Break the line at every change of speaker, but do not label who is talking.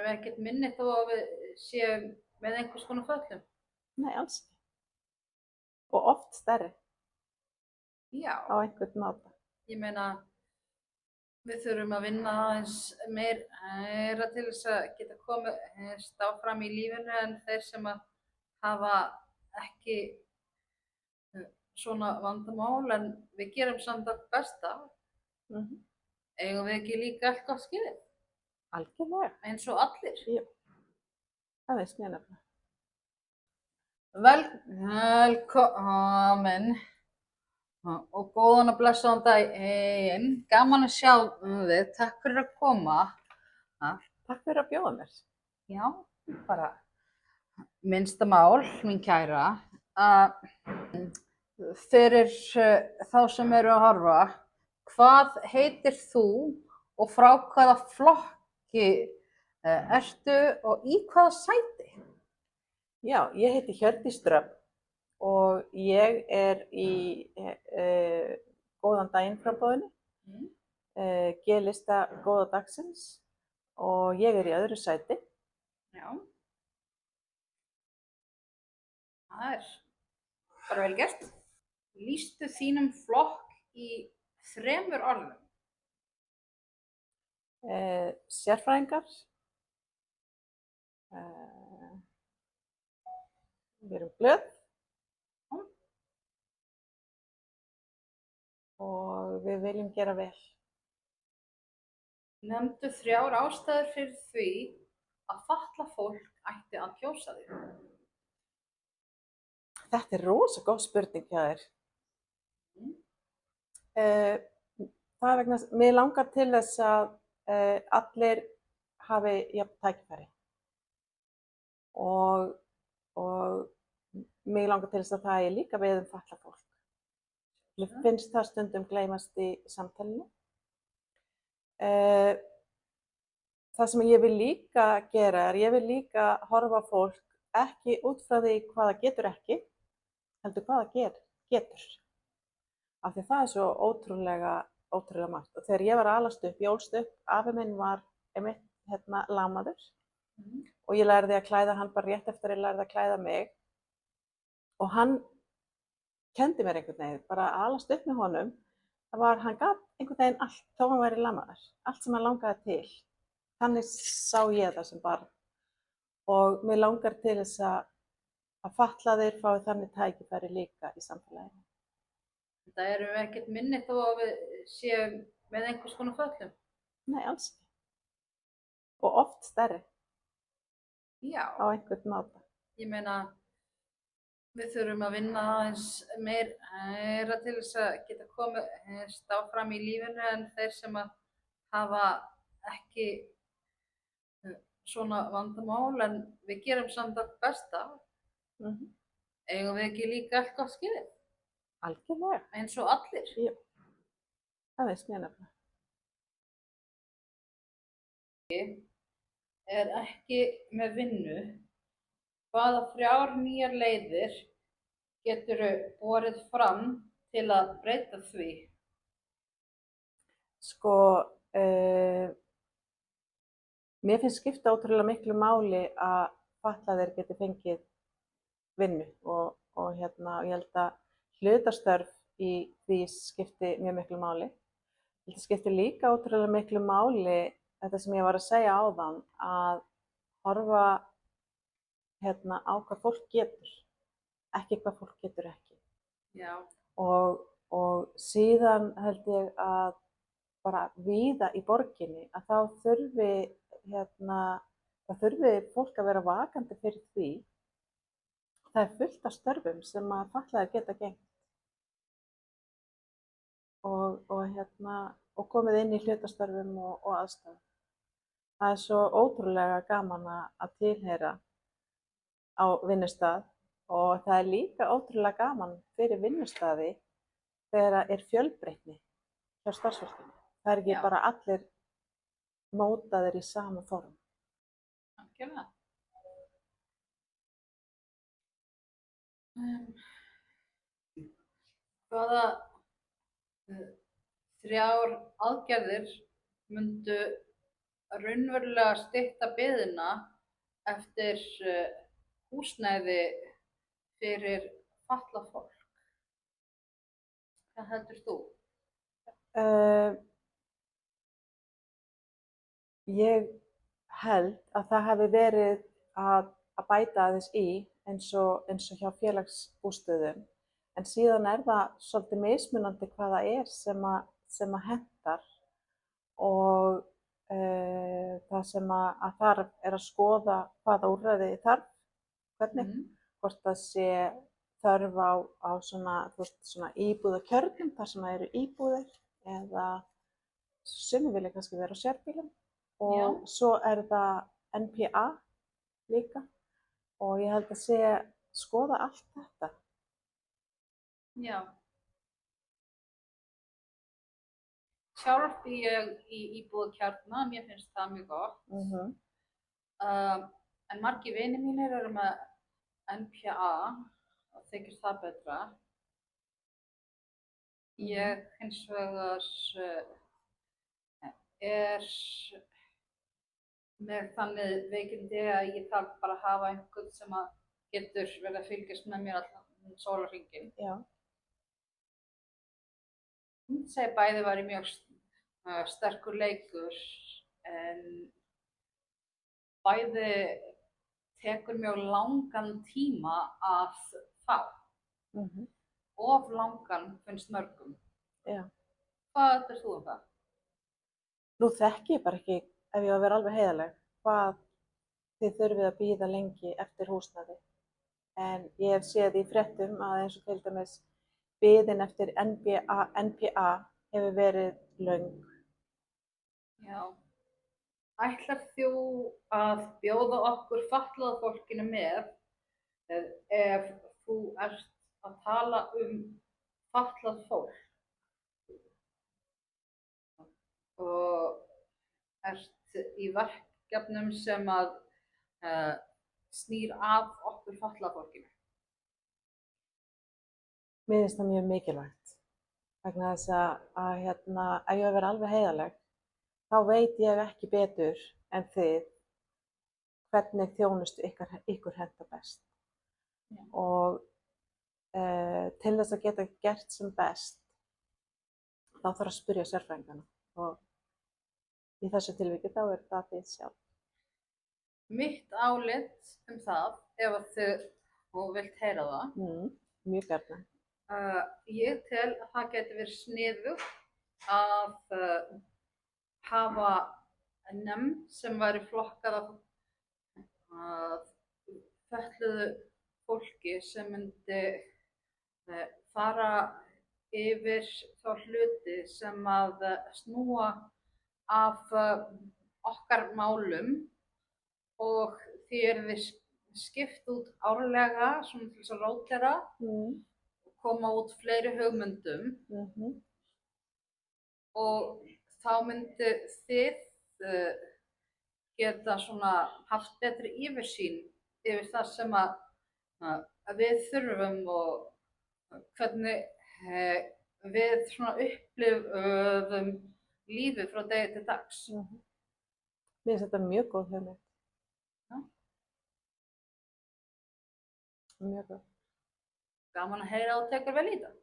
erum við ekkert minni þó að við séum með einhvers konar föllum.
Nei, alls ekki. Og oft stærri
Já,
á einhvern máta.
ég meina, við þurfum að vinna aðeins meira til þess að geta komið áfram í lífinu en þeir sem að hafa ekki svona vandamál, en við gerum samt okkar besta. Eigum við ekki líka allt gott skilið?
Algjörlega.
Eins og allir.
Já, það veist mér nefnilega.
Velkomin og góðan og blessaðan daginn. Gaman að sjá þig. Takk fyrir að koma.
Takk fyrir að bjóða mér.
Já, bara minnsta mál, mín kæra. Fyrir þá sem eru að horfa, hvað heitir þú og frá hvaða flokki ertu og í hvaða sæti?
Já, ég heiti Hjördís Dröfn og ég er í góðan daginn framboðinu, G-lista góða dagsins og ég er í öðru sæti.
Já. Það er bara vel gert. Lýstu þínum flokk í 3 orðum.
Sérfræðingar, við erum glöð og við viljum gera vel.
Nefndu 3 ástæður fyrir því að fatlað fólk ætti að kjósa þig.
Þetta er rosa góð spurning hjá þér. Það er vegna, mér langar til þess að allir hafi jafn tækifæri og mér langar til þess að það er líka við fatlað fólk. Mér finnst það stundum gleymast í samtalinu. Það sem ég vil líka gera er, ég vil líka horfa fólk ekki út frá því hvað það getur ekki, heldur hvað það getur. Af því það er svo ótrúlega margt. Og þegar ég var að alast upp, ég ólst upp, afi minn var einmitt lamaður og ég lærði að klæða hann bara rétt eftir að ég lærði að klæða mig. Og hann kenndi mér einhvern veginn, bara að alast upp með honum, hann gat einhvern veginn allt, þó hann væri lamaður, allt sem hann langaði til. Þannig sá ég það sem barn. Og mér langar til þess að fatlaðir fái þannig tækifæri líka í samfélaginu.
Það erum við ekkert minni þó að við séum með einhvers konar föllum.
Nei, alls ekki. Og oft stærri.
Já.
Á einhvern máta.
Ég meina, við þurfum að vinna aðeins meira til þess að geta komið áfram í lífinu en þeir sem að hafa ekki svona vandamál, en við gerum samt okkar besta. Eigum við ekki líka allt gott skilið?
Algjörlega.
Eins og allir.
Já, það veist mér nefnilega.
Er ekki með vinnu, hvaða 3 nýjar leiðir geturðu borið fram til að breyta því?
Sko, mér finnst skipta ótrúlega miklu máli að fatlaðir geti fengið vinnu og ég held að hlutastörf í því skipti mjög miklu máli. Þetta skiptir líka ótrúlega miklu máli, þetta sem ég var að segja áðan, að horfa á hvað fólk getur, ekki hvað fólk getur ekki.
Já.
Og síðan held ég að bara víða í borginni að þá þurfi fólk að vera vakandi fyrir því. Það er fullt af störfum sem að fatlaðir geta gegnt og komið inn í hlutastörfum og aðstæðum. Það er svo ótrúlega gaman að tilheyra á vinnustað og það er líka ótrúlega gaman fyrir vinnustaði þegar það er fjölbreytni hjá starfsfólkinu. Það er ekki bara allir mótaðir í sama form.
Algjörlega. Hvaða 3 aðgerðir myndu raunverulega stytta biðina eftir húsnæði fyrir fatlað fólk? Hvað heldur þú?
Uh, ég held að það hafi verið að bæta aðeins í eins og hjá félagsbústöðum. En síðan það svolítið mismunandi hvað það sem að hentar og það sem að þarf að skoða hvaða úrræði þarf, hvernig, hvort það sé þörf á svona íbúðakjörnum þar sem það eru íbúðir eða sumir vilja kannski vera á sérbýlum og svo það NPA líka og ég held að sé skoða allt þetta.
Já. Sjálf bý ég í íbúðakjarna, mér finnst það mjög gott. En margir vinir mínir eru með NPA og þykir það betra. Ég hins vegar með þannig veikindi að ég þarf bara að hafa einhvern sem að getur verið að fylgjast með mér allan sólarhringinn.
Já.
Ég segi bæði væri mjög sterkur leikur en bæði tekur mjög langan tíma að fá. Of langan finnst mörgum.
Já.
Hvað heldur þú um það?
Nú þekki ég bara ekki, ef ég á að vera alveg heiðarleg, hvað þið þurfið að bíða lengi eftir húsnæði. En ég hef séð í fréttum að eins og til dæmis biðin eftir NPA hefur verið löng.
Já. Ætlar þú að bjóða okkur fatlaða fólkinu með ef þú ert að tala fatlað fólk og ert í verkefnum sem að snýr að okkur fatlaða fólkinu?
Mér finnst það mjög mikilvægt vegna þess að ef ég á að vera alveg heiðarleg þá veit ég ekki betur en þið hvernig þjónustu ykkur hentar best.
Já.
Og til þess að geta gert sem best þá þarf að spyrja sérfræðingana og í þessu tilviki þá það þið sjálf.
Mitt álit það, ef þú vilt heyra það.
Mjög gjarnan.
Ég tel að það geti verið sniðugt að hafa nefnd sem væri flokkað af fötluðu fólki sem myndi fara yfir þá hluti sem að snúa af okkar málum og því við skipt út árlega svona til þess að rótera og koma út fleiri hugmyndum og þá myndi þið geta svona haft betri yfirsýn yfir það sem að við þurfum og hvernig við svona upplifum lífið frá degi til dags.
Mér finnst þetta mjög góð hugmynd.
Já.
Mjög góð.
Gaman að heyra og tekur vel í það.